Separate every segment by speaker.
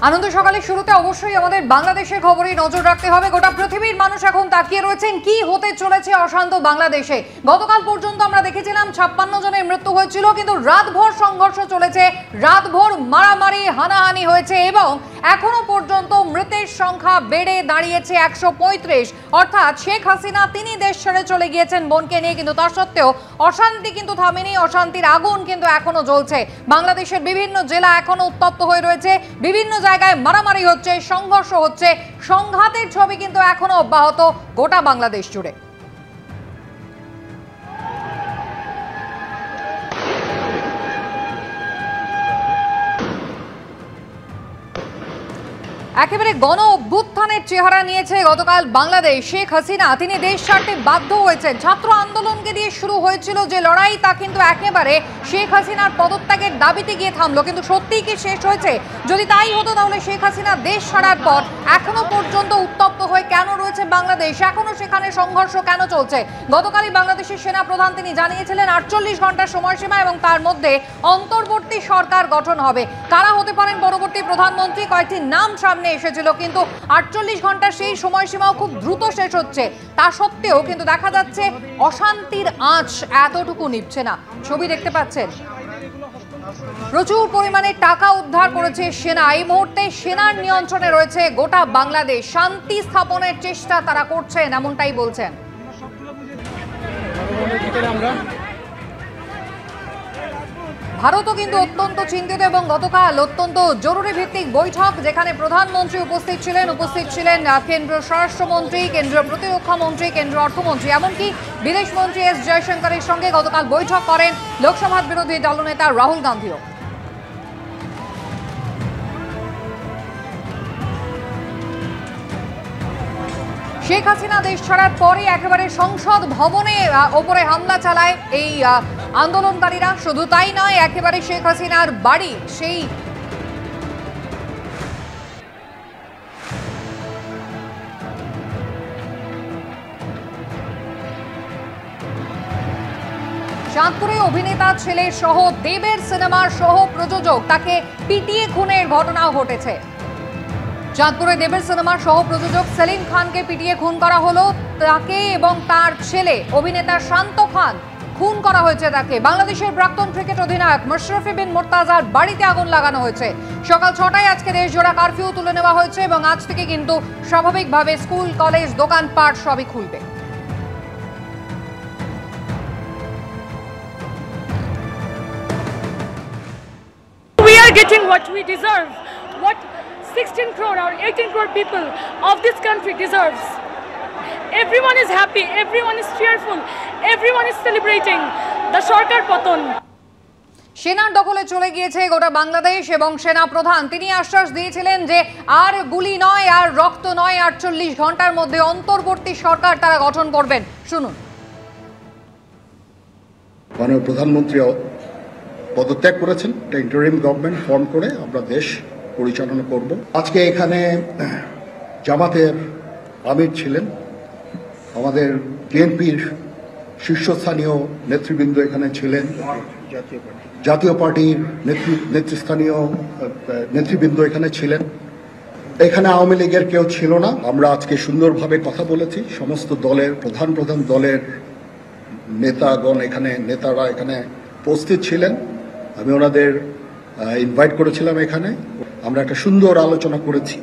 Speaker 1: আনন্দ সকালের শুরুতে অবশ্যই আমাদের বাংলাদেশের খবরে নজর রাখতে হবে। গোটা পৃথিবীর মানুষ এখন তাকিয়ে রয়েছেন কি হতে চলেছে অশান্ত বাংলাদেশে। গতকাল পর্যন্ত আমরা দেখেছিলাম 56 জনের মৃত্যু হয়েছিল, কিন্তু রাতভর সংঘর্ষ চলেছে, রাতভর মারামারি হানাহানি হয়েছে এবং এখনো পর্যন্ত মৃতের সংখ্যা বেড়ে দাঁড়িয়েছে 135। অর্থাৎ শেখ হাসিনা তিনি দেশ ছেড়ে চলে গিয়েছেন বোনকে নিয়ে, কিন্তু তা সত্ত্বেও অশান্তি কিন্তু থামেনি, অশান্তির আগুন কিন্তু এখনো জ্বলছে। বাংলাদেশের বিভিন্ন জেলা এখনো উত্তপ্ত হয়ে রয়েছে, বিভিন্ন জায়গায় মারামারি হচ্ছে, সংঘর্ষ হচ্ছে, সংঘাতের ছবি কিন্তু এখনো অব্যাহত গোটা বাংলাদেশ জুড়ে। একেবারে গণ অভ্যুত্থানের চেহারা নিয়েছে গতকাল বাংলাদেশ। শেখ হাসিনা তিনি দেশ ছাড়তে বাধ্য হয়েছেন। ছাত্র আন্দোলনকে দিয়ে শুরু হয়েছিল যে লড়াই, তা কিন্তু একেবারে শেখ হাসিনার পদত্যাগের দাবিতে গিয়ে থামলো। কিন্তু সত্যিই কি শেষ হয়েছে? যদি তাই হতো তাহলে শেখ হাসিনা দেশ ছাড়ার পর এখনো পর্যন্ত উত্তপ্ত হয়ে কেন রয়েছে বাংলাদেশ? এখনো সেখানে সংঘর্ষ কেন চলছে? গতকালই বাংলাদেশের সেনা প্রধান তিনি জানিয়েছিলেন 48 ঘন্টার সময়সীমা এবং তার মধ্যে অন্তর্বর্তী সরকার গঠন হবে। কারা হতে পারেন পরবর্তী প্রধানমন্ত্রী? কয়েকটি নাম সামনে এসেছিল, কিন্তু 48 ঘন্টার সেই সময়সীমাও খুব দ্রুত শেষ হচ্ছে। তা সত্ত্বেও কিন্তু দেখা যাচ্ছে অশান্তির আঁচ এতটুকু নিভছে না। ছবি দেখতে পাচ্ছেন, প্রচুর পরিমাণে টাকা উদ্ধার করেছে সেনা। এই মুহূর্তে সেনার নিয়ন্ত্রণে রয়েছে গোটা বাংলাদেশ। শান্তি স্থাপনের চেষ্টা তারা করছেন, এমনটাই বলছেন। ভারতও কিন্তু অত্যন্ত চিন্তিত এবং গতকাল অত্যন্ত জরুরি ভিত্তিক বৈঠক, যেখানে প্রধানমন্ত্রী উপস্থিত ছিলেন কেন্দ্রীয় স্বরাষ্ট্রমন্ত্রী, কেন্দ্রীয় প্রতিরক্ষা মন্ত্রী, কেন্দ্রীয় অর্থমন্ত্রী, এমনকি বিদেশমন্ত্রী এস জয়শঙ্করের সঙ্গে গতকাল বৈঠক করেন লোকসভা বিরোধী দলনেতা রাহুল গান্ধীও। শেখ হাসিনা দেশ ছাড়ার পরে একেবারে সংসদ ভবনে ওপরে হামলা চালায় এই আন্দোলনকারীরা। শুধু তাই নয়, একেবারে শেখ হাসিনার বাড়ি সেই চাঁদপুরে অভিনেতা ছেলে সহ দেবের সিনেমার সহ প্রযোজক তাকে পিটিয়ে খুনের ঘটনাও ঘটেছে। চাঁদপুরে দেবের সিনেমার সহ প্রযোজক সেলিম খানকে পিটিয়ে খুন করা হলো। তাকে এবং তার ছেলে অভিনেতা শান্ত খান খুন করা হয়েছে। তাকে বাংলাদেশের প্রাক্তন ক্রিকেট অধিনায়ক মাশরাফি বিন মুর্তজার বাড়িতে আগুন লাগানো হয়েছে। সকাল 6টায় আজকে দেশজোড়া কারফিউ তুলে নেওয়া হয়েছে এবং আজ থেকে কিন্তু স্বাভাবিকভাবে স্কুল, কলেজ, দোকানপাট সবই খুলবে।
Speaker 2: We are getting what we deserve. What 16 crore or 18 crore people of this country deserves. Everyone is happy, everyone is cheerful, everyone is celebrating the সরকার পতন।
Speaker 1: সেনার দখলে চলে গিয়েছে গোটা বাংলাদেশ এবং সেনা প্রধান তিনি আশ্বাস দিয়েছিলেন যে আর গুলি নয়, আর রক্ত নয়, 48 ঘন্টার মধ্যে অন্তর্বর্তী সরকার তারা গঠন করবেন। শুনুন।
Speaker 3: মাননীয় প্রধানমন্ত্রী পদত্যাগ করেছেন, একটা ইন্টারিম গভর্নমেন্ট ফর্ম করে আমরা দেশ পরিচালনা করব। আজকে এখানে জামাতের আমির ছিলেন, আমাদের বিএনপির শীর্ষস্থানীয় নেতৃবৃন্দ এখানে ছিলেন, জাতীয় পার্টির নেতৃস্থানীয় নেতৃবৃন্দ এখানে ছিলেন। এখানে আওয়ামী লীগের কেউ ছিল না। আমরা আজকে সুন্দরভাবে কথা বলেছি। সমস্ত দলের প্রধান দলের নেতারা এখানে উপস্থিত ছিলেন। আমি ওনাদের ইনভাইট করেছিলাম এখানে। আমরা একটা সুন্দর আলোচনা করেছি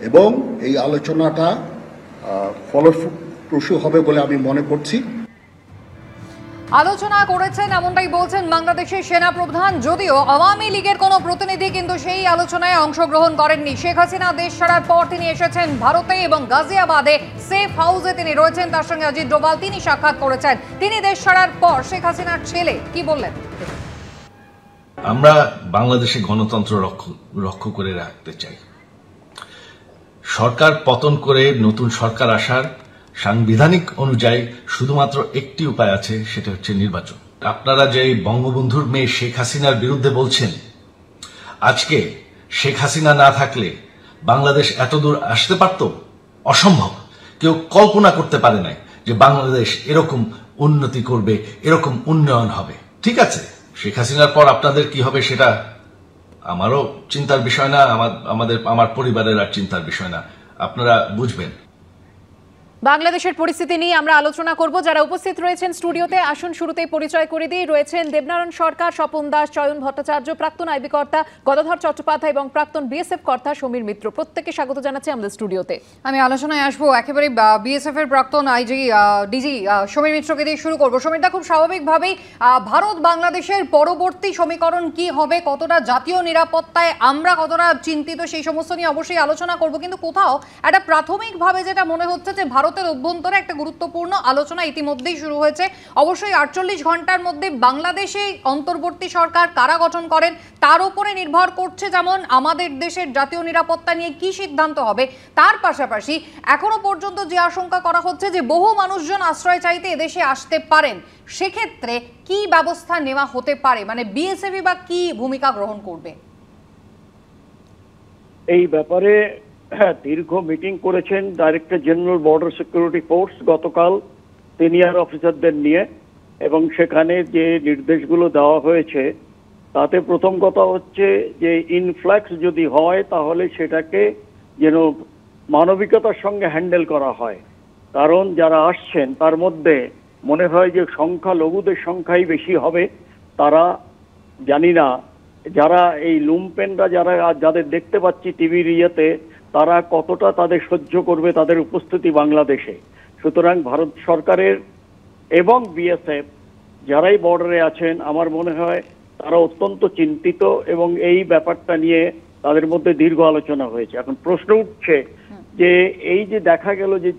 Speaker 3: এবং এই আলোচনাটা ফলপ্রসূ হবে বলে আমি মনে করছি।
Speaker 1: আলোচনা করেছেন এমনটাই বলছেন বাংলাদেশের সেনা প্রধান। যদিও আওয়ামী লীগের কোনো প্রতিনিধি কিন্তু সেই আলোচনায় অংশগ্রহণ করেননি। শেখ হাসিনা দেশ ছাড়ার পর তিনি এসেছেন ভারতে এবং গাজিয়াবাদে সেফ হাউসে তিনি রয়েছেন। তার সঙ্গে অজিত ডোভাল তিনি সাক্ষাৎ করেছেন। তিনি দেশ ছাড়ার পর শেখ হাসিনার ছেলে কি বললেন?
Speaker 4: আমরা বাংলাদেশে গণতন্ত্র রক্ষা করে রাখতে চাই। সরকার পতন করে নতুন সরকার আসার সাংবিধানিক অনুযায়ী শুধুমাত্র একটি উপায় আছে, সেটা হচ্ছে নির্বাচন। আপনারা যে বঙ্গবন্ধুর মেয়ে শেখ হাসিনার বিরুদ্ধে বলছেন, আজকে শেখ হাসিনা না থাকলে বাংলাদেশ এতদূর আসতে পারত? অসম্ভব। কেউ কল্পনা করতে পারে নাই যে বাংলাদেশ এরকম উন্নতি করবে, এরকম উন্নয়ন হবে। ঠিক আছে, শেখ হাসিনার পর আপনাদের কি হবে সেটা আমারও চিন্তার বিষয় না, আমার পরিবারের আর চিন্তার বিষয় না, আপনারা বুঝবেন।
Speaker 5: বাংলাদেশের পরিস্থিতি নিয়ে আমরা আলোচনা করব। যারা উপস্থিত রয়েছেন স্টুডিওতে, আসুন শুরুতেই পরিচয় করে দিই। রয়েছেন দেবনারায়ণ সরকার, স্বপন দাস, চয়ন ভট্টাচার্য, প্রাক্তন আইবি কর্তা গদাধর চট্টোপাধ্যায় এবং প্রাক্তন বিএসএফ কর্তা সমীর মিত্র। প্রত্যেককে স্বাগত জানাচ্ছি আমাদের স্টুডিওতে।
Speaker 1: আমি আলোচনায় আসবো একেবারে বিএসএফ এর প্রাক্তন ডিজি সমীর মিত্রকে দিয়ে শুরু করবো। সমীরদা, খুব স্বাভাবিকভাবেই ভারত বাংলাদেশের পরবর্তী সমীকরণ কি হবে, কতটা জাতীয় নিরাপত্তায় আমরা কতটা চিন্তিত, সেই সমস্ত নিয়ে অবশ্যই আলোচনা করব। কিন্তু কোথাও একটা প্রাথমিকভাবে যেটা মনে হচ্ছে যে ভারতের অভ্যন্তরে একটা গুরুত্বপূর্ণ আলোচনা ইতিমধ্যেই শুরু হয়েছে। অবশ্যই 48 ঘন্টার মধ্যে বাংলাদেশে অন্তর্বর্তী সরকার কারা গঠন করেন তার উপরে নির্ভর করছে যেমন আমাদের দেশের জাতীয় নিরাপত্তা নিয়ে কি সিদ্ধান্ত হবে, তার পাশাপাশি এখনো পর্যন্ত যে আশঙ্কা করা হচ্ছে যে বহু মানুষজন আশ্রয় চাইতে এদেশে আসতে পারেন, সেক্ষেত্রে কি ব্যবস্থা নেওয়া হতে পারে, মানে বিএসএফ বা কি ভূমিকা গ্রহণ করবে
Speaker 6: এই ব্যাপারে? দীর্ঘ মিটিং করেছেন director general border security force গতকাল সিনিয়র অফিসারদের নিয়ে, এবং সেখানে যে নির্দেশগুলো দেওয়া হয়েছে তাতে প্রথম কথা হচ্ছে যে ইনফ্লাক্স যদি হয় তাহলে সেটাকে যেন মানবিকতার সঙ্গে হ্যান্ডেল করা হয়। কারণ যারা আসছেন তার মধ্যে মনে হয় যে সংখ্যালঘুদের সংখ্যাই বেশি হবে। তারা জানি না যারা এই লুম্পেনরা যাদের দেখতে পাচ্ছি টিভির ইয়েতে, তারা কতটা তাদের সহ্য করবে তাদের উপস্থিতি বাংলাদেশে। সুতরাং ভারত সরকারের এবং বিএসএফ যারাই বর্ডারে আছেন আমার মনে হয় তারা অত্যন্ত চিন্তিত, এবং এই ব্যাপারটা নিয়ে তাদের মধ্যে দীর্ঘ আলোচনা হয়েছে। এখন প্রশ্ন উঠছে যে এই যে দেখা গেল যে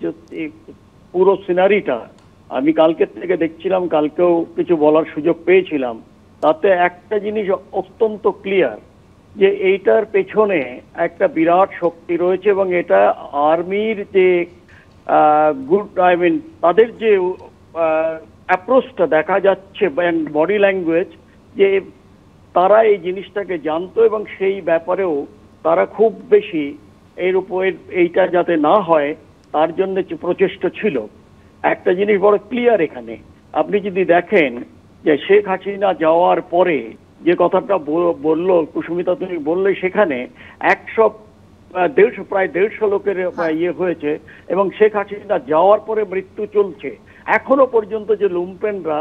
Speaker 6: পুরো সিনারিটা, আমি কালকের থেকে দেখছিলাম, কালকেও কিছু বলার সুযোগ পেয়েছিলাম, তাতে একটা জিনিস অত্যন্ত ক্লিয়ার যে এইটার পেছনে একটা বিরাট শক্তি রয়েছে, এবং এটা আর্মির যে তাদের যে অ্যাপ্রোচটা দেখা যাচ্ছে বডি ল্যাঙ্গুয়েজ, যে তারা এই জিনিসটাকে জানতো এবং সেই ব্যাপারেও তারা খুব বেশি এর উপর এইটা যাতে না হয় তার জন্য প্রচেষ্টা ছিল। একটা জিনিস বড় ক্লিয়ার এখানে, আপনি যদি দেখেন যে শেখ হাসিনা যাওয়ার পরে যে কথাটা বললো কুসুমিতা, তুমি বললে সেখানে প্রায় 150 লোকের ইয়ে হয়েছে, এবং শেখ হাসিনা যাওয়ার পরে মৃত্যু চলছে। এখনো পর্যন্ত যে লুম্পেনরা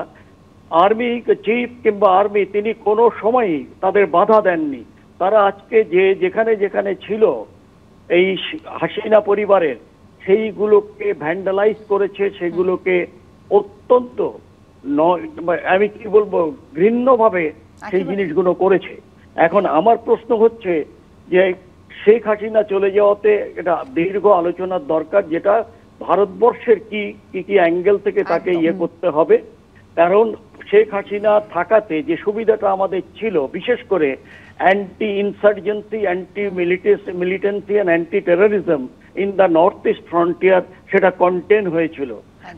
Speaker 6: আর্মি চিফ কিংবা আর্মি তিনি কোনো সময়ই তাদের বাধা দেননি। তারা আজকে যেখানে যেখানে ছিল এই হাসিনা পরিবারের, সেইগুলোকে ভ্যান্ডালাইজ করেছে, সেগুলোকে অত্যন্ত আমি কি বলবো ঘৃণ্যভাবে সেই জিনিসগুলো করেছে। এখন আমার প্রশ্ন হচ্ছে যে শেখ হাসিনা চলে যাওয়াতে এটা দীর্ঘ আলোচনার দরকার, যেটা ভারতবর্ষের কি কি অ্যাঙ্গেল থেকে তাকে ইয়ে করতে হবে। কারণ শেখ হাসিনা থাকাতে যে সুবিধাটা আমাদের ছিল, বিশেষ করে anti insurgency, anti militancy and anti terrorism in the north east frontier, সেটা কন্টেন হয়েছিল।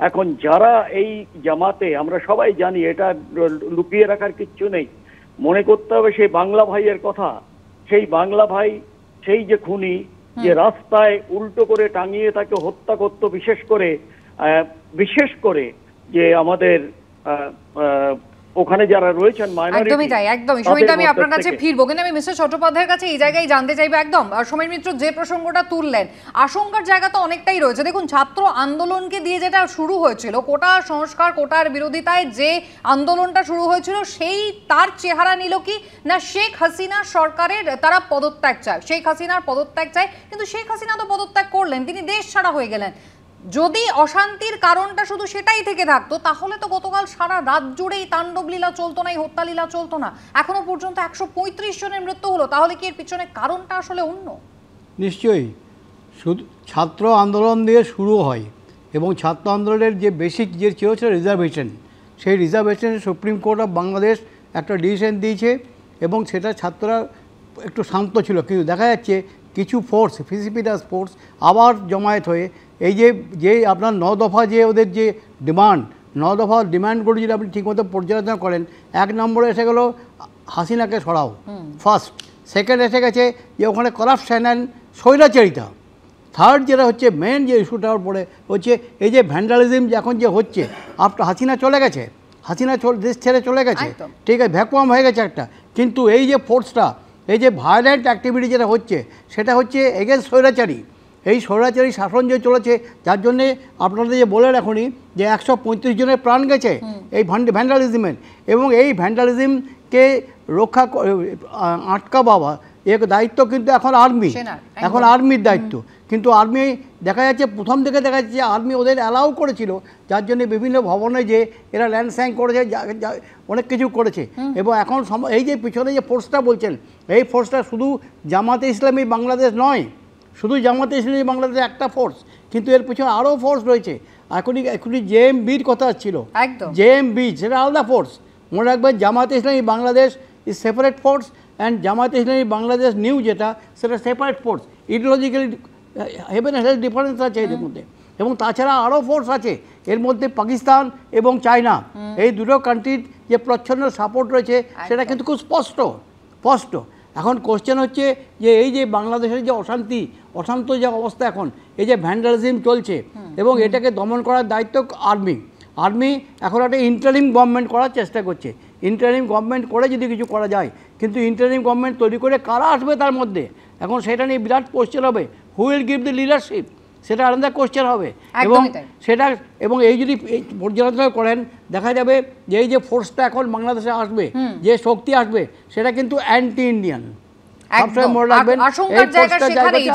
Speaker 6: এখন যারা এই জামাতে, আমরা সবাই জানি, এটা লুকিয়ে রাখার কিচ্ছু নেই, মনে করতে হবে সেই বাংলা ভাইয়ের কথা। সেই বাংলা ভাই, সেই যে খুনি, যে রাস্তায় উল্টো করে টাঙিয়ে তাকে হত্যা করত, বিশেষ করে যে আমাদের ওখানে যারা রয়েছেন মাইনরিটি।
Speaker 1: একদমই তাই, একদমই। সমীর, আমি আপনার কাছে ফিরবো, কিন্তু আমি মিস্টার চট্টোপাধ্যায়ের কাছে এই জায়গায় জানতে চাইবো একদম। সমীর মিত্র যে প্রসঙ্গটা তুললেন, আশঙ্কার জায়গা তো অনেকটাই রয়েছে। দেখুন, ছাত্র আন্দোলনকে দিয়ে যেটা শুরু হয়েছিল, কোটা সংস্কার, কোটার বিরোধিতায় যে আন্দোলনটা শুরু হয়েছিল, সেই তার চেহারা নিল কি না শেখ হাসিনা সরকারের তারা পদত্যাগ চায়, শেখ হাসিনার পদত্যাগ চায়। কিন্তু শেখ হাসিনা তো পদত্যাগ করলেন, তিনি দেশ ছাড়া হয়ে গেলেন। যদি অশান্তির কারণটা শুধু সেটাই থেকে থাকতো, তাহলে তো গতকাল সারা রাত জুড়েই তাণ্ডবলীলা চলতো না, এই হত্যালীলা চলতো না। এখনো পর্যন্ত 135 জনের মৃত্যু হলো। তাহলে কি এর পিছনে কারণটা আসলে অন্য?
Speaker 7: নিশ্চয়ই শুধু ছাত্র আন্দোলন দিয়ে শুরু হয়, এবং ছাত্র আন্দোলনের যে বেসিক যে ছিল রিজার্ভেশন, সেই রিজার্ভেশনে সুপ্রিম কোর্ট অফ বাংলাদেশ একটা ডিসিশন দিয়েছে, এবং সেটা ছাত্ররা একটু শান্ত ছিল। কিন্তু দেখা যাচ্ছে কিছু ফোর্স, প্রিসিপিটাস ফোর্স আবার জমায়েত হয়ে এই যে আপনার 9 দফা যে ওদের যে ডিমান্ড, 9 দফা ডিমান্ডগুলো যদি আপনি ঠিকমতো পর্যালোচনা করেন, 1 নম্বরে এসে গেল হাসিনাকে সরাও, ফার্স্ট। সেকেন্ড এসে গেছে যে ওখানে করাপশন অ্যান্ড স্বৈরাচারিতা। থার্ড যেটা হচ্ছে মেন যে ইস্যুটার পরে হচ্ছে এই যে ভ্যান্ডালিজম এখন যে হচ্ছে, আপনার হাসিনা চলে গেছে, হাসিনা দেশ ছেড়ে চলে গেছে, ঠিক আছে, ভ্যাকুয়াম হয়ে গেছে একটা। কিন্তু এই যে ফোর্সটা এই যে ভায়োলেন্ট অ্যাক্টিভিটি যেটা হচ্ছে সেটা হচ্ছে এগেনস্ট স্বৈরাচারী। এই স্বৈরাচারী শাসন যে চলেছে, যার জন্যে আপনাদের যে বলে রাখুনি যে 135 জনের প্রাণ গেছে এই ভ্যান্ডালিজমের, এবং এই ভ্যান্ডালিজমকে রক্ষা আটকাবা এর দায়িত্ব কিন্তু এখন আর্মি, এখন আর্মির দায়িত্ব। কিন্তু আর্মি দেখা যাচ্ছে প্রথম থেকে দেখা যাচ্ছে আর্মি ওদের অ্যালাউ করেছিল, যার জন্য বিভিন্ন ভবনে যে এরা ল্যান্ডস্লাইড করেছে, অনেক কিছু করেছে। এবং এখন এই যে পিছনে যে ফোর্সটা বলছেন, এই ফোর্সটা শুধু জামাতে ইসলামী বাংলাদেশ নয়, শুধু জামাতে ইসলামী বাংলাদেশ একটা ফোর্স, কিন্তু এর পিছনে আরও ফোর্স রয়েছে। এখনই জেএমবির কথা ছিল, জেএমবি সেটা আলাদা ফোর্স। মনে রাখবেন Jamaat-e Islami Bangladesh is separate force and Jamaat-e Islami Bangladesh new যেটা সেটা separate force. Ideologically heaven and hell difference আছে এদের মধ্যে। এবং তাছাড়া আরও ফোর্স আছে এর মধ্যে, পাকিস্তান এবং চায়না, এই দুটো কান্ট্রির যে প্রচ্ছন্ন সাপোর্ট রয়েছে সেটা কিন্তু খুব স্পষ্ট। এখন কোশ্চেন হচ্ছে যে এই যে বাংলাদেশের যে অশান্ত যে অবস্থা এখন, এই যে ভ্যান্ডালিজম চলছে এবং এটাকে দমন করার দায়িত্ব আর্মি এখন একটা ইন্টারিম গভর্নমেন্ট করার চেষ্টা করছে। ইন্টারিম গভর্নমেন্ট করে যদি কিছু করা যায়, কিন্তু ইন্টারিম গভর্নমেন্ট তৈরি করে কারা আসবে তার মধ্যে, এখন সেটা নিয়ে বিরাট কোশ্চেন হবে। Who will give the leadership, সেটা আলাদা কোশ্চেন হবে। এবং এই যদি পর্যালোচনা করেন দেখা যাবে যে এই যে ফোর্সটা এখন বাংলাদেশে আসবে, যে শক্তি আসবে, সেটা কিন্তু অ্যান্টি ইন্ডিয়ান।
Speaker 1: আশঙ্কার জায়গা সেখানেই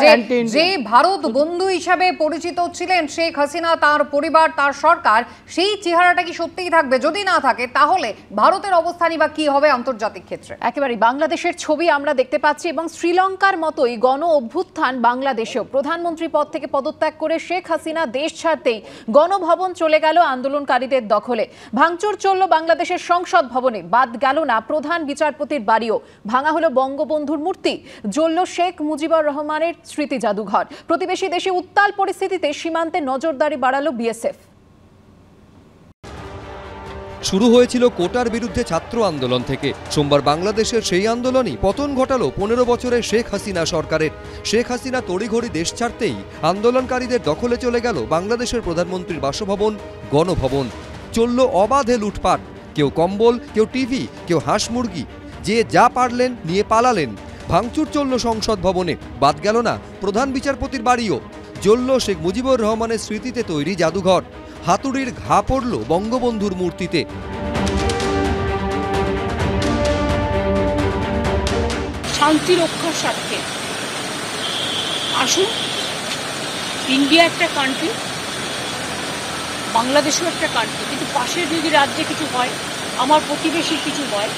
Speaker 1: যে ভারত বন্ধু হিসাবে পরিচিত ছিলেন শেখ হাসিনা, তার পরিবার, তার সরকার, সেই চেহারাটা কি সত্যিই থাকবে? যদি না থাকে তাহলে ভারতের অবস্থানই বা কি হবে আন্তর্জাতিক ক্ষেত্রে?
Speaker 5: একেবারে বাংলাদেশের ছবি আমরা দেখতে পাচ্ছি, এবং শ্রীলঙ্কার মতোই গণ অভ্যুত্থান বাংলাদেশেও। প্রধানমন্ত্রী পদ থেকে পদত্যাগ করে শেখ হাসিনা দেশ ছাড়তেই গণভবন চলে গেল আন্দোলনকারীদের দখলে। ভাঙচুর চলল বাংলাদেশের সংসদ ভবনে, বাদ গেল না প্রধান বিচারপতির বাড়িও। ভাঙা হলো বঙ্গবন্ধুর মূর্তি, জ্বলল শেখ মুজিবুর রহমানের স্মৃতি জাদুঘর। প্রতিবেশী দেশে উত্তাল পরিস্থিতিতে সীমান্তে নজরদারি বাড়ালো বিএসএফ।
Speaker 8: শুরু হয়েছিল কোটার বিরুদ্ধে ছাত্র আন্দোলন থেকে। সোমবার বাংলাদেশের সেই আন্দোলনই পতন ঘটালো 15 বছরের শেখ হাসিনা সরকারের। শেখ হাসিনা তড়িঘড়ি দেশ ছাড়তেই আন্দোলনকারীদের দখলে চলে গেল বাংলাদেশের প্রধানমন্ত্রীর বাসভবন, গণভবন। চলল অবাধে লুটপাট, কেউ কম্বল, কেউ টিভি, কেউ হাঁস মুরগি, যে যা পারলেন নিয়ে পালালেন। ভাঙচুর চলল সংসদ ভবনে, বাদ গেল না প্রধান বিচারপতির বাড়িও। জ্বলল শেখ মুজিবুর রহমানের স্মৃতিতে তৈরি জাদুঘর। হাতুড়ির ঘা পড়ল বঙ্গবন্ধুর মূর্তিতে।
Speaker 2: শান্তি রক্ষার স্বার্থে আসুন, ইন্ডিয়া একটা কান্ট্রি, বাংলাদেশও একটা কান্ট্রি, কিন্তু পাশের যদি রাজ্যে কিছু হয়, আমার প্রতিবেশীর কিছু হয়,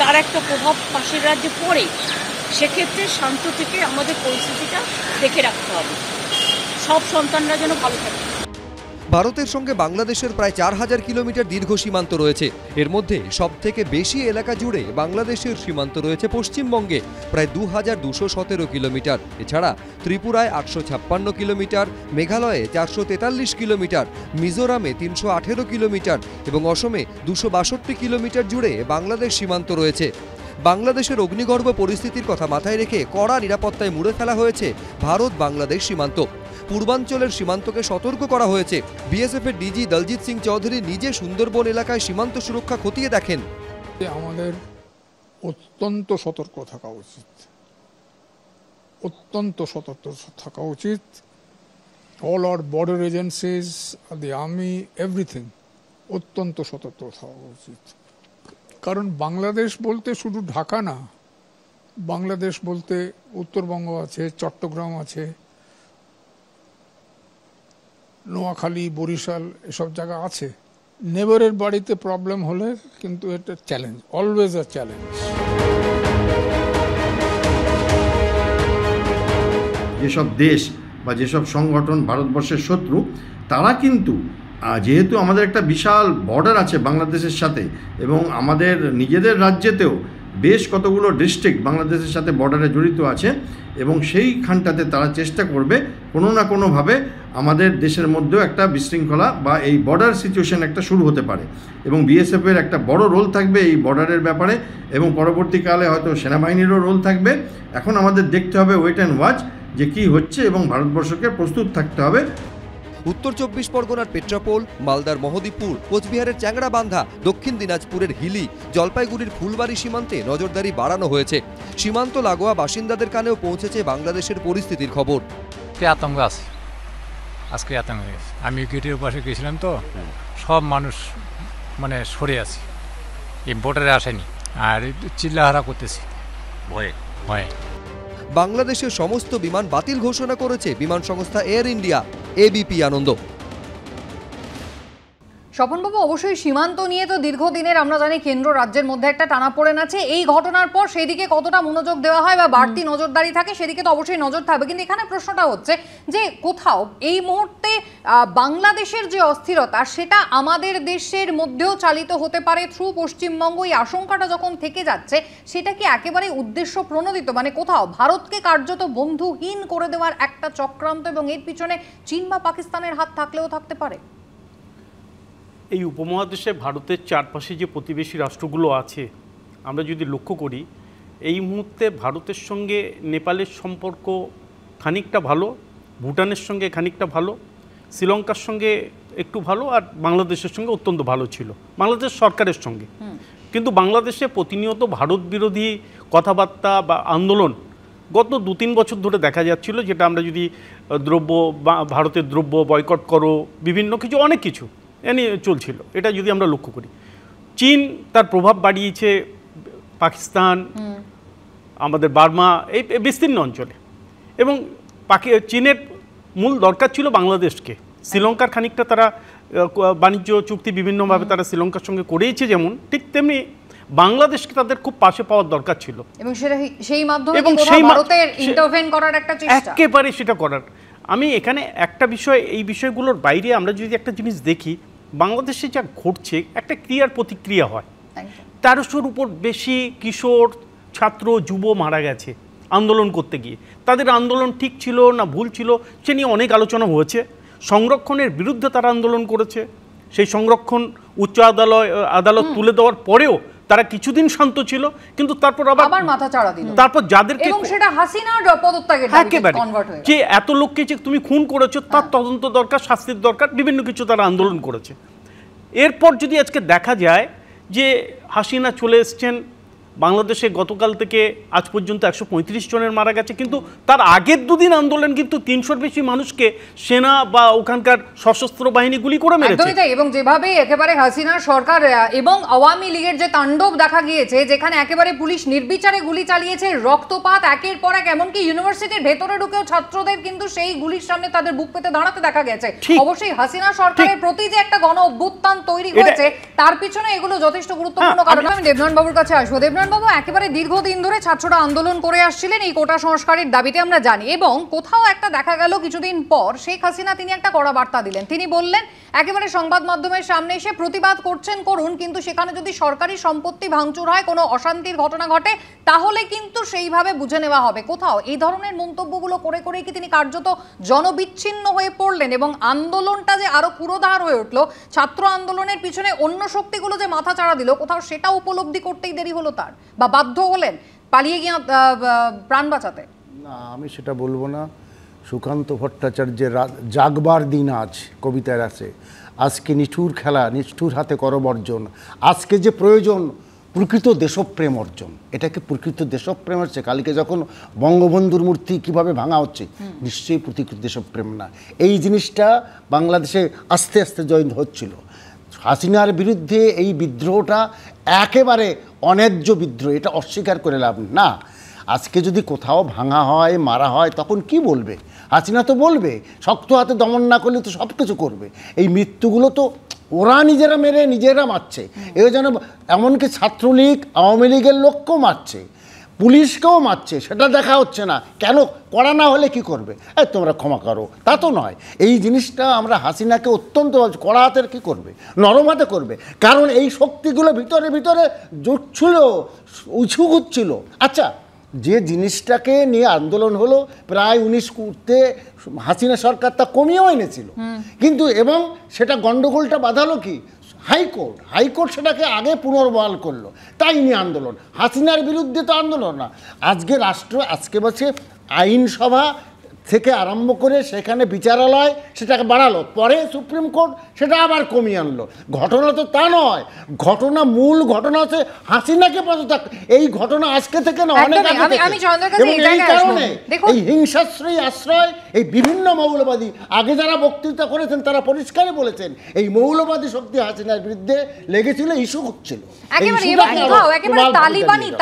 Speaker 2: তার একটা প্রভাব পাশের রাজ্যে পড়ে। সেক্ষেত্রে শান্ত থেকে আমাদের পরিস্থিতিটা দেখে রাখতে হবে, সব সন্তানরা যেন ভালো থাকে।
Speaker 8: ভারতের সঙ্গে বাংলাদেশের প্রায় 4000 কিলোমিটার দীর্ঘ সীমান্ত রয়েছে। এর মধ্যে সবথেকে বেশি এলাকা জুড়ে বাংলাদেশের সীমান্ত রয়েছে পশ্চিমবঙ্গে, প্রায় 2217 কিলোমিটার। এছাড়া ত্রিপুরায় 856 কিলোমিটার, মেঘালয়ে 443 কিলোমিটার, মিজোরামে 318 কিলোমিটার এবং অসমে 262 কিলোমিটার জুড়ে বাংলাদেশ সীমান্ত রয়েছে। বাংলাদেশের অগ্নিগর্ভ পরিস্থিতির কথা মাথায় রেখে কড়া নিরাপত্তায় মুড়ে ফেলা হয়েছে ভারত বাংলাদেশ সীমান্ত। পূর্বাঞ্চলের সীমান্তকে সতর্ক করা হয়েছে। বিএসএফের ডিজি দলজিৎ সিং চৌধুরী নিজে সুন্দরবন এলাকায় সীমান্ত সুরক্ষা খতিয়ে দেখেন।
Speaker 9: আমাদের অত্যন্ত সতর্ক থাকা উচিত, অত্যন্ত সতর্ক থাকা উচিত। All our border agencies, the army, everything অত্যন্ত সতর্ক থাকা উচিত। কারণ বাংলাদেশ বলতে শুধু ঢাকা না, বাংলাদেশ বলতে উত্তরবঙ্গ আছে, চট্টগ্রাম আছে, নোয়াখালী, বরিশাল, এসব জায়গা আছে। নেবারের বাড়িতে প্রবলেম হলে কিন্তু এটা চ্যালেঞ্জ, অলওয়েজ আ চ্যালেঞ্জ।
Speaker 10: যেসব দেশ বা যেসব সংগঠন ভারতবর্ষের শত্রু, তারা কিন্তু যেহেতু আমাদের একটা বিশাল বর্ডার আছে বাংলাদেশের সাথে, এবং আমাদের নিজেদের রাজ্যেতেও বেশ কতগুলো ডিস্ট্রিক্ট বাংলাদেশের সাথে বর্ডারে জড়িত আছে, এবং সেইখানটাতে তারা চেষ্টা করবে কোনো না কোনোভাবে আমাদের দেশের মধ্যেও একটা বিশৃঙ্খলা বা এই বর্ডার সিচুয়েশন একটা শুরু হতে পারে। এবং বিএসএফের একটা বড় রোল থাকবে এই বর্ডারের ব্যাপারে, এবং পরবর্তীকালে হয়তো সেনাবাহিনীরও রোল থাকবে। এখন আমাদের দেখতে হবে, ওয়েট অ্যান্ড ওয়াচ, যে কী হচ্ছে, এবং ভারতবর্ষকে প্রস্তুত থাকতে হবে।
Speaker 8: উত্তর 24 পরগনার পেট্রাপোল, মালদার মহদীপুর, কোচবিহারের চ্যাংড়াবান্ধা, দক্ষিণ দিনাজপুরের হিলি, জলপাইগুড়ির ফুলবাড়ি সীমান্তে নজরদারি বাড়ানো হয়েছে। সীমান্ত লাগোয়া বাসিন্দাদের কানেও পৌঁছেছে বাংলাদেশের পরিস্থিতির খবর।
Speaker 11: আতঙ্ক আছে, আজকে আতঙ্ক গেছে। আমি গেটের পাশে গেছিলাম, তো সব মানুষ মানে সরে আছে, এই বোর্ডারে আসেনি, আর চিল্লাহারা করতেছি ভয়ে ভয়ে।
Speaker 8: বাংলাদেশের সমস্ত বিমান বাতিল ঘোষণা করেছে বিমান সংস্থা এয়ার ইন্ডিয়া। এবিপি আনন্দ।
Speaker 1: স্বপনবাবু, অবশ্যই সীমান্ত নিয়ে তো দীর্ঘদিনের আমরা জানি কেন্দ্র রাজ্যের মধ্যে একটা টানাপোড়েন আছে। এই ঘটনার পর সেদিকে কতটা মনোযোগ দেওয়া হয় বা বাড়তি নজরদারি থাকে সেদিকে তো অবশ্যই নজর থাকবে, কিন্তু এখানে প্রশ্নটা হচ্ছে যে কোথাও এই মুহূর্তে বাংলাদেশের যে অস্থিরতা সেটা আমাদের দেশের মধ্যেও চালিত হতে পারে থ্রু পশ্চিমবঙ্গ, এই আশঙ্কাটা যখন থেকে যাচ্ছে সেটা কি একেবারে উদ্দেশ্য প্রণোদিত? মানে কোথাও ভারতকে কার্যত বন্ধুহীন করে দেওয়ার একটা চক্রান্ত, এবং এর পিছনে চীন বা পাকিস্তানের হাত থাকলেও থাকতে পারে।
Speaker 12: এই উপমহাদেশে ভারতের চারপাশে যে প্রতিবেশী রাষ্ট্রগুলো আছে, আমরা যদি লক্ষ্য করি এই মুহূর্তে ভারতের সঙ্গে নেপালের সম্পর্ক খানিকটা ভালো, ভুটানের সঙ্গে খানিকটা ভালো, শ্রীলঙ্কার সঙ্গে একটু ভালো, আর বাংলাদেশের সঙ্গে অত্যন্ত ভালো ছিল বাংলাদেশ সরকারের সঙ্গে। কিন্তু বাংলাদেশে প্রতিনিয়ত ভারত বিরোধী কথাবার্তা বা আন্দোলন গত 2-3 বছর ধরে দেখা যাচ্ছিল, যেটা আমরা যদি ভারতের দ্রব্য বয়কট করো, বিভিন্ন কিছু অনেক কিছু নিয়ে চলছিল। এটা যদি আমরা লক্ষ্য করি, চীন তার প্রভাব বাড়িয়েছে পাকিস্তান, আমাদের বার্মা, এই বিস্তীর্ণ অঞ্চলে, এবং চীনের মূল দরকার ছিল বাংলাদেশকে। শ্রীলঙ্কার খানিকটা তারা বাণিজ্য চুক্তি বিভিন্নভাবে তারা শ্রীলঙ্কার সঙ্গে করেইছে, যেমন ঠিক তেমনি বাংলাদেশকে তাদের খুব পাশে পাওয়ার দরকার ছিল,
Speaker 1: এবং সেই মাধ্যমে ভারতের ইন্টারভেন করার একটা চেষ্টা,
Speaker 12: একেবারে সেটা করার। আমি এখানে একটা বিষয়, এই বিষয়গুলোর বাইরে আমরা যদি একটা জিনিস দেখি, বাংলাদেশে যা ঘটছে একটা ক্রিয়ার প্রতিক্রিয়া হয়। 1300-র উপর বেশি কিশোর, ছাত্র, যুব মারা গেছে আন্দোলন করতে গিয়ে। তাদের আন্দোলন ঠিক ছিল না ভুল ছিল সে নিয়ে অনেক আলোচনা হয়েছে। সংরক্ষণের বিরুদ্ধে তারা আন্দোলন করেছে, সেই সংরক্ষণ উচ্চ আদালত তুলে দেওয়ার পরেও তারা কিছুদিন শান্ত ছিল, কিন্তু তারপর আবার
Speaker 1: মাথা চাড়া দিল।
Speaker 12: তারপর যাদেরকে,
Speaker 1: এবং সেটা হাসিনার পদত্যাগের দাবিতে কনভার্ট হয়েছে,
Speaker 12: যে এত লোককে যে তুমি খুন করেছো তার তদন্ত দরকার, শাস্তির দরকার, বিভিন্ন কিছু তারা আন্দোলন করেছে। এরপর যদি আজকে দেখা যায় যে হাসিনা চলে এসছেন বাংলাদেশে, গতকাল থেকে আজ পর্যন্ত 135 জনের মারা গেছে, কিন্তু তার আগের 2 দিন আন্দোলন কিন্তু 300-র বেশি মানুষকে সেনা বা ওখানকার সশস্ত্র বাহিনী গুলি করে মেরেছে।
Speaker 1: এবং যেভাবে একেবারে হাসিনার সরকার এবং আওয়ামী লীগের যে তাণ্ডব দেখা গিয়েছে, যেখানে একেবারে পুলিশ নির্বিচারে গুলি চালিয়েছে, রক্তপাত একের পর এক, এমনকি ইউনিভার্সিটির ভেতরে ঢুকেও ছাত্রদের কিন্তু সেই গুলির সামনে তাদের বুক পেতে দাঁড়াতে দেখা গেছে। অবশ্যই হাসিনা সরকারের প্রতি যে একটা গণ অভ্যুত্থান তৈরি হয়েছে তার পিছনে এগুলো যথেষ্ট গুরুত্বপূর্ণ কারণ। আমি দেবনাথ বাবুর কাছে আসবো। দেবনাথ বাবু, একেবারে দীর্ঘদিন ধরে ছাত্ররা আন্দোলন করে আসছিলেন এই কোটা সংস্কারের দাবিতে, আমরা জানি, এবং কোথাও একটা দেখা গেল কিছুদিন পর শেখ হাসিনা তিনি একটা কড়া বার্তা দিলেন। তিনি বললেন একেবারে সংবাদ মাধ্যমের সামনে এসে প্রতিবাদ করছেন করুন, কিন্তু সেখানে যদি সরকারি সম্পত্তি ভাঙচুর হয়, কোনো অশান্তির ঘটনা ঘটে, তাহলে কিন্তু সেইভাবে বুঝে নেওয়া হবে। কোথাও এই ধরনের মন্তব্যগুলো করে করে কি তিনি কার্যত জনবিচ্ছিন্ন হয়ে পড়লেন, এবং আন্দোলনটা যে আরো পুরোধার হয়ে উঠলো, ছাত্র আন্দোলনের পিছনে অন্য শক্তিগুলো যে মাথা চাড়া দিল, কোথাও সেটা উপলব্ধি করতেই দেরি হলো তার, বা বাধ্য হলেন পালিয়ে গিয়ে প্রাণ বাঁচাতে?
Speaker 13: না, আমি সেটা বলবো না। সুকান্ত ভট্টাচার্যের জাগবার দিন আজ কবিতার আছে, আজকে নিষ্ঠুর খেলা, নিষ্ঠুর হাতে করবর্জন, আজকে যে প্রয়োজন প্রকৃত দেশপ্রেম অর্জন। এটাকে প্রকৃত দেশপ্রেম হচ্ছে কালকে যখন বঙ্গবন্ধুর মূর্তি কিভাবে ভাঙা হচ্ছে, নিশ্চয়ই প্রকৃত দেশপ্রেম না। এই জিনিসটা বাংলাদেশে আস্তে আস্তে জয়েন হচ্ছিল। হাসিনার বিরুদ্ধে এই বিদ্রোহটা একেবারে অন্যায্য বিদ্রোহ, এটা অস্বীকার করে লাভ না। আজকে যদি কোথাও ভাঙা হয়, মারা হয়, তখন কি বলবে? হাসিনা তো বলবে শক্ত হাতে দমন না করলে তো সব কিছু করবে। এই মৃত্যুগুলো তো ওরা নিজেরা মেরে নিজেরা মারছে, এও যেন এমনকি ছাত্রলীগ, আওয়ামী লীগের লোককেও মারছে, পুলিশকেও মারছে, সেটা দেখা হচ্ছে না। কেন? করা না হলে কি করবে? তোমরা ক্ষমা করো, তা তো নয়। এই জিনিসটা আমরা হাসিনাকে অত্যন্ত কড়া হাতের কী করবে, নরম হাতে করবে, কারণ এই শক্তিগুলো ভিতরে ভিতরে জুটছিল, উঁচু হচ্ছিল। আচ্ছা, যে জিনিসটাকে নিয়ে আন্দোলন হলো প্রায় 19 হাসিনা সরকার তা কমিয়েও এনেছিল, কিন্তু এবং সেটা গন্ডগোলটা বাঁধালো কি হাইকোর্ট সেটাকে আগে পুনর্বহাল করলো, তাই নিয়ে আন্দোলন। হাসিনার বিরুদ্ধে তো আন্দোলন না। আজকে রাষ্ট্র আজকে বলছে আইনসভা থেকে আরম্ভ করে সেখানে বিচারালয় সেটাকে বাড়ালো, পরে সুপ্রিম কোর্ট সেটা আবার কমিয়ে আনলো। ঘটনা তো তা নয়, ঘটনা মূল ঘটনা হচ্ছে হাসিনাকে পদত্যাগ। এই ঘটনা আজকে থেকে না, অনেক আগে থেকে। এবং এই কারণে এই হিংসাশ্রয়ী আশ্রয়, এই বিভিন্ন মৌলবাদী, আগে যারা বক্তৃতা করেছেন তারা পরিষ্কারই বলেছেন এই মৌলবাদী শক্তি হাসিনার বিরুদ্ধে লেগেছিল, ইস্যু হচ্ছিল।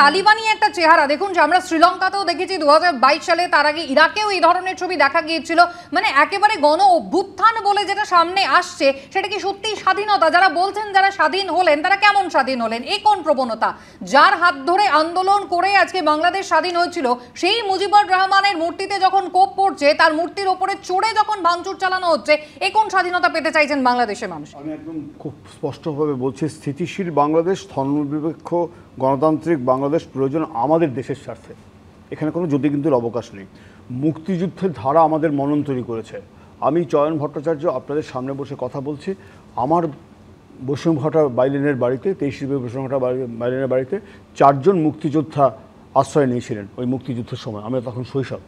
Speaker 1: তালিবানি একটা চেহারা দেখুন, যে আমরা শ্রীলঙ্কাতেও দেখেছি 2022 সালে, তার আগে ইরাকেও এই ধরনের ছবি দেখা গিয়েছিল। মানে একেবারে গণ অভ্যুত্থান বলে যেটা সামনে আসছে, সেটা কি সত্যি স্বাধীনতা? যারা বলছেন যারা স্বাধীন হলেন, তারা কেমন স্বাধীন হলেন? এই কোন প্রবণতা? যার হাত ধরে আন্দোলন করে আজকে বাংলাদেশ স্বাধীন হয়েছিল, সেই মুজিবুর রহমানের মূর্তিতে যখন কোপ পড়ছে, তার মূর্তির ওপরে চড়ে যখন ভাঙচুর চালানো হচ্ছে, এই কোন স্বাধীনতা পেতে চাইছেন বাংলাদেশের মানুষ?
Speaker 14: আমি একদম খুব স্পষ্টভাবে বলছি, স্থিতিশীল বাংলাদেশ, ধর্মনিরপেক্ষ গণতান্ত্রিক বাংলাদেশ প্রয়োজন আমাদের দেশের স্বার্থে। এখানে কোনো যদি কিন্তু অবকাশ নেই। মুক্তিযুদ্ধের ধারা আমাদের মনন তৈরি করেছে। আমি চয়ন ভট্টাচার্য আপনাদের সামনে বসে কথা বলছি, আমার বসুমঘাটা বাইলেনের বাড়িতে, 23 বসুমঘাটা বাইলেনের বাড়িতে 4 জন মুক্তিযোদ্ধা আশ্রয় নিয়েছিলেন ওই মুক্তিযুদ্ধের সময়। আমি তখন শৈশব।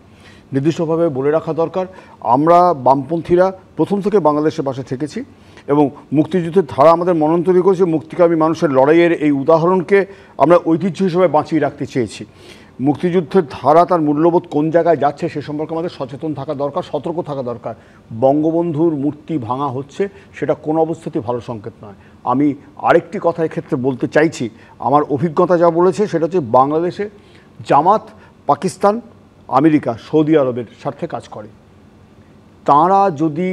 Speaker 14: নির্দিষ্টভাবে বলে রাখা দরকার, আমরা বামপন্থীরা প্রথম থেকে বাংলাদেশের পাশে থেকেছি এবং মুক্তিযুদ্ধের ধারা আমাদের মনন তৈরি করেছে। মুক্তিকামী মানুষের লড়াইয়ের এই উদাহরণকে আমরা ঐতিহ্য হিসেবে বাঁচিয়ে রাখতে চেয়েছি। মুক্তিযুদ্ধের ধারা তার মূল্যবোধ কোন জায়গায় যাচ্ছে সে সম্পর্কে আমাদের সচেতন থাকা দরকার, সতর্ক থাকা দরকার। বঙ্গবন্ধুর মূর্তি ভাঙা হচ্ছে, সেটা কোনো অবস্থাতেই ভালো সংকেত নয়। আমি আরেকটি কথা এক্ষেত্রে বলতে চাইছি, আমার অভিজ্ঞতা যা বলেছে সেটা হচ্ছে বাংলাদেশে জামাত পাকিস্তান, আমেরিকা, সৌদি আরবের স্বার্থে কাজ করে। তাঁরা যদি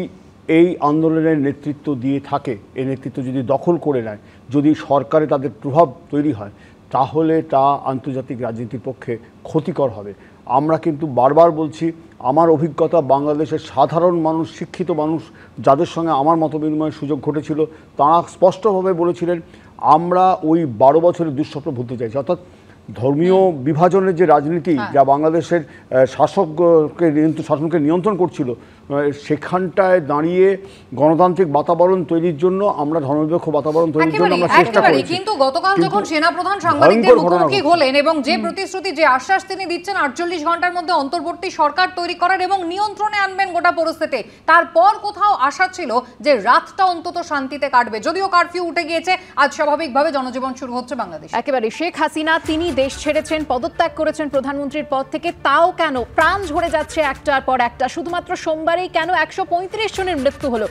Speaker 14: এই আন্দোলনের নেতৃত্ব দিয়ে থাকে, এই নেতৃত্ব যদি দখল করে নেয়, যদি সরকারে তাদের প্রভাব তৈরি হয়, তাহলে তা আন্তর্জাতিক রাজনীতির পক্ষে ক্ষতিকর হবে। আমরা কিন্তু বারবার বলছি, আমার অভিজ্ঞতা, বাংলাদেশের সাধারণ মানুষ, শিক্ষিত মানুষ যাদের সঙ্গে আমার মত বিনিময়ের সুযোগ ঘটেছিল, তারা স্পষ্টভাবে বলেছিলেন আমরা ওই 12 বছরের দুঃস্বপ্ন ভুলতে চাইছি। অর্থাৎ ধর্মীয় বিভাজনের যে রাজনীতি যা বাংলাদেশের শাসনকে নিয়ন্ত্রণ করছিল, সেখানটায় দাঁড়িয়ে গণতান্ত্রিক বাতাবরণ তৈরির জন্য আমরা ধর্মনিরপেক্ষ বাতাবরণ তৈরির জন্য আমরা চেষ্টা করেছি।
Speaker 1: কিন্তু গতকাল যখন সেনাপ্রধান সাংবাদিকদের মুখোমুখি হলেন এবং যে প্রতিশ্রুতি, যে আশ্বাস তিনি দিচ্ছেন 48 ঘন্টার মধ্যে অন্তর্বর্তী সরকার তৈরি করার এবং নিয়ন্ত্রণে আনবেন গোটা পরিস্থিতি, তারপর কোথাও আশা ছিল যে রাতটা অন্তত শান্তিতে কাটবে। যদিও কারফিউ উঠে গিয়েছে, আজ স্বাভাবিকভাবে জনজীবন শুরু হচ্ছে বাংলাদেশে।
Speaker 5: একেবারে শেখ হাসিনা তিনি দেশ ছেড়েছেন, পদত্যাগ করেছেন প্রধানমন্ত্রীর পদ থেকে, তাও কেন প্রাণ ঝরে যাচ্ছে একটার পর একটা? শুধুমাত্র সোমবারেই কেন 135 জনের মৃত্যু হলো?